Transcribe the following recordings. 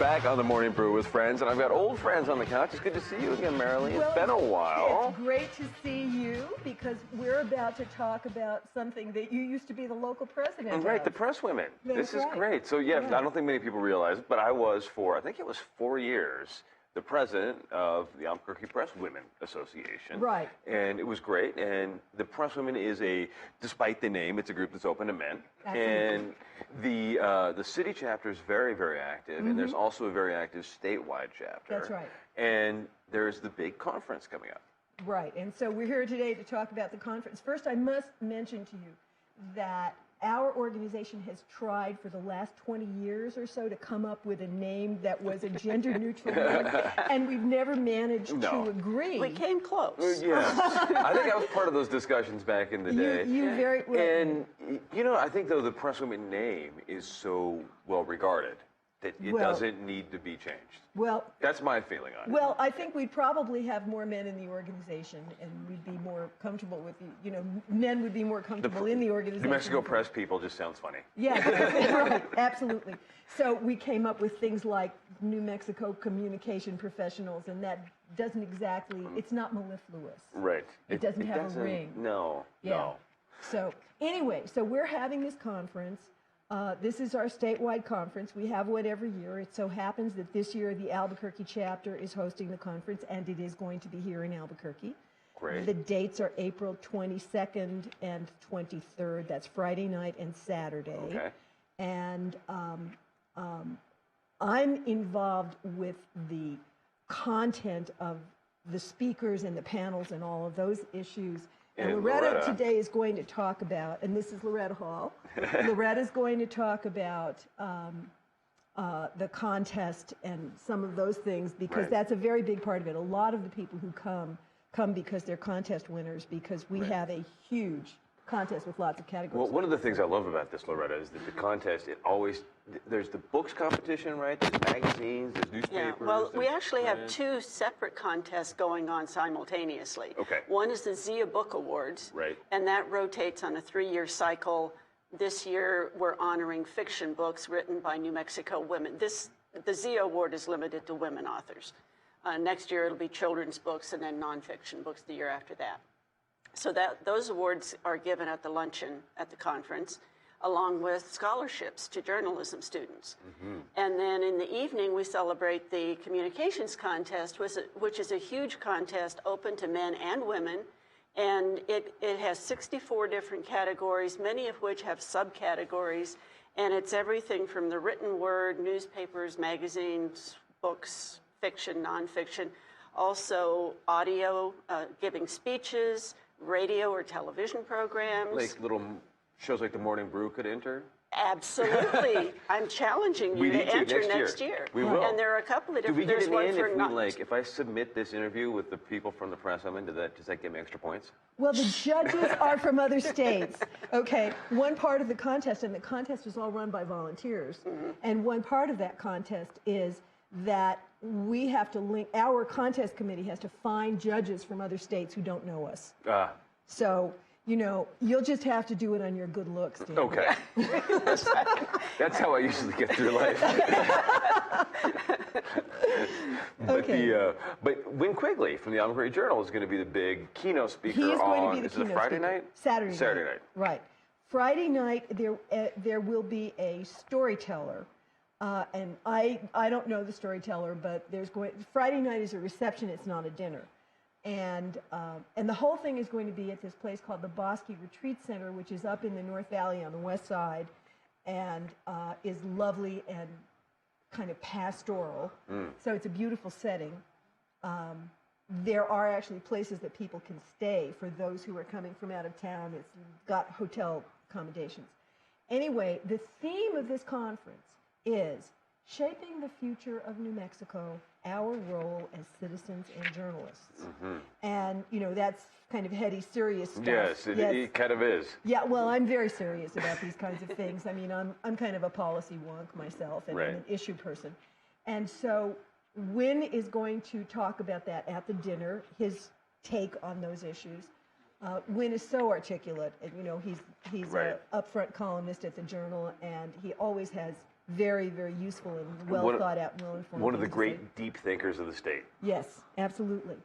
back on the Morning Brew with friends, and I've got old friends on the couch. It's good to see you again, Marilee. It's been a while. It's great to see you because we're about to talk about something that you used to be the local president of. Right, the press women. This is great. So, yeah, I don't think many people realize it, but I was I think it was 4 years, the president of the Albuquerque Press Women Association. Right. And it was great. And the Press Women is despite the name, it's a group that's open to men. Absolutely. And the city chapter is very, very active. And there's also a very active statewide chapter. That's right. And there's the big conference coming up. Right. And so we're here today to talk about the conference. First, I must mention to you that our organization has tried for the last 20 years or so to come up with a name that was a gender-neutral name, and we've never managed to agree. We came close. Yes. I think I was part of those discussions back in the day. You very well. And, you know, I think, though, the Press Women name is so well regarded that it doesn't need to be changed. Well, that's my feeling on it. Well, I think we'd probably have more men in the organization, and we'd be more comfortable with men would be more comfortable in the organization. New Mexico press people just sounds funny. Yeah, right, absolutely. So we came up with things like New Mexico communication professionals, and that doesn't exactly, it's not mellifluous. Right. It doesn't have a ring. No, no. So anyway, so we're having this conference. This is our statewide conference. We have one every year. It so happens that this year the Albuquerque chapter is hosting the conference, and it is going to be here in Albuquerque. Great. The dates are April 22nd and 23rd. That's Friday night and Saturday. Okay. And I'm involved with the content of the speakers and the panels and all of those issues. And Loretta today is going to talk about, and this is Loretta Hall, Loretta's going to talk about the contest and some of those things, because that's a very big part of it. A lot of the people who come because they're contest winners, because we have a huge contest with lots of categories. Well, one of the things I love about this, Loretta, is that the contest, there's the books competition, right? There's magazines, there's newspapers. Yeah, well, we actually have two separate contests going on simultaneously. Okay. One is the Zia Book Awards. Right. And that rotates on a 3-year cycle. This year, we're honoring fiction books written by New Mexico women. The Zia Award is limited to women authors. Next year, it'll be children's books and then nonfiction books the year after that. So those awards are given at the luncheon at the conference, along with scholarships to journalism students. And then in the evening, we celebrate the communications contest, which is a huge contest open to men and women. And it has 64 different categories, many of which have subcategories. And it's everything from the written word, newspapers, magazines, books, fiction, nonfiction, also audio, giving speeches, radio or television programs. Like little shows like the Morning Brew could enter? Absolutely. I'm challenging you to enter next year. We will. And there are a couple of different. Do we get it in if I submit this interview with the people from the press women, does that give me extra points? Well, the judges are from other states. Okay, one part of the contest, and the contest is all run by volunteers, and one part of that contest is that we have to link, our contest committee has to find judges from other states who don't know us. So, you'll just have to do it on your good looks, Dan. Okay. That's how I usually get through life. But Win Quigley from the Albuquerque Journal is going to be the big keynote speaker. He is going to be the is keynote it Friday speaker. night? Saturday night. Right. Friday night, there will be a storyteller. And I don't know the storyteller, but Friday night is a reception, it's not a dinner. And the whole thing is going to be at this place called the Bosque Retreat Center, which is up in the North Valley on the west side, and is lovely and kind of pastoral. So it's a beautiful setting. There are actually places that people can stay for those who are coming from out of town. It's got hotel accommodations. Anyway, the theme of this conference is shaping the future of New Mexico, our role as citizens and journalists. And, that's kind of heady, serious stuff. Yes, it kind of is. Yeah, well, I'm very serious about these kinds of things. I mean, I'm kind of a policy wonk myself, and I'm an issue person. And so Win is going to talk about that at the dinner, his take on those issues. Win is so articulate, and he's an upfront columnist at the Journal, and he always has very, very useful and well thought out and well informed. One of the things to say. great deep thinkers of the state. Yes, absolutely.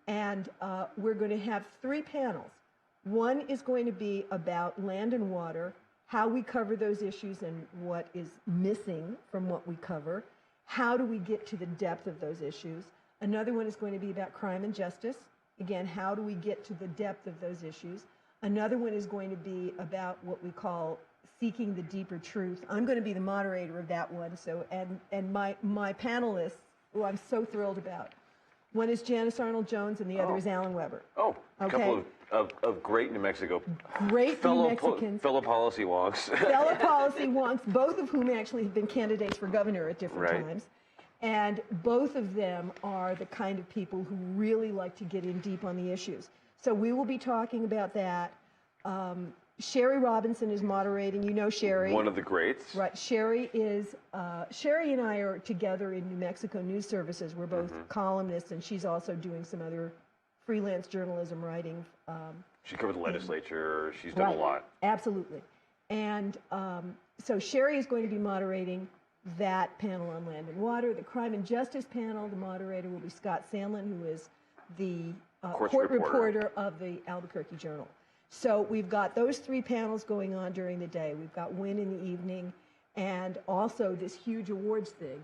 And we're going to have 3 panels. One is going to be about land and water, how we cover those issues and what is missing from what we cover. How do we get to the depth of those issues? Another one is going to be about crime and justice. Again, how do we get to the depth of those issues? Another one is going to be about what we call seeking the deeper truth. I'm going to be the moderator of that one. So, and my panelists, who I'm so thrilled about. One is Janice Arnold-Jones, and the other is Alan Weber. Oh, a Okay. couple of great New Mexico Great New Mexicans. fellow policy wonks. Fellow policy wonks, both of whom actually have been candidates for governor at different Right. times. And both of them are the kind of people who really like to get in deep on the issues. So we will be talking about that. Sherry Robinson is moderating. You know Sherry. One of the greats. Right. Sherry and I are together in New Mexico News Services. We're both columnists, and she's also doing some other freelance journalism writing. She covered the legislature. She's done Right. a lot. Absolutely. And so Sherry is going to be moderating that panel on land and water. The crime and justice panel, the moderator will be Scott Sandlin, who is the court reporter of the Albuquerque Journal. So we've got those 3 panels going on during the day. We've got WIN in the evening, and also this huge awards thing,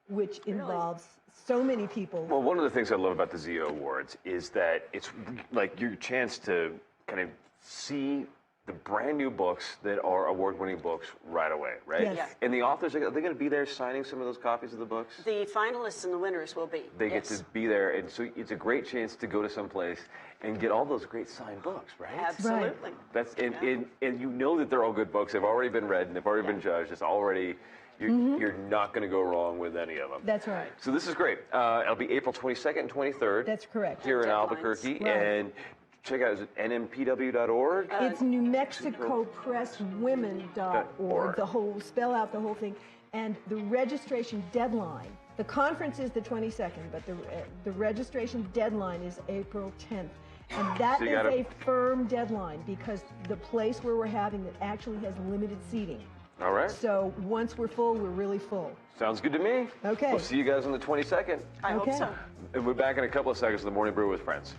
which involves so many people. Well, one of the things I love about the ZO Awards is that it's like your chance to kind of see the brand new books that are award-winning books right away, right? Yes. Yeah. And the authors, are they going to be there signing some of those copies of the books? The finalists and the winners will be. They get to be there, and so it's a great chance to go to some place and get all those great signed books, right? Absolutely. That's and you know that they're all good books. They've already been read and they've already been judged. It's already you're not going to go wrong with any of them. That's right. So this is great. It'll be April 22nd and 23rd. That's correct. Here in Deadlines. Albuquerque, Right. and check out is it nmpw.org. It's New Mexico Presswomen.org. The whole spell out the whole thing, and the registration deadline. The conference is the 22nd, but the registration deadline is April 10th, and that So you is gotta- a firm deadline because the place where we're having it actually has limited seating. All right. So once we're full, we're really full. Sounds good to me. Okay. We'll see you guys on the 22nd. I hope Okay. so. And we're back in a couple of seconds with the Morning Brew with Friends.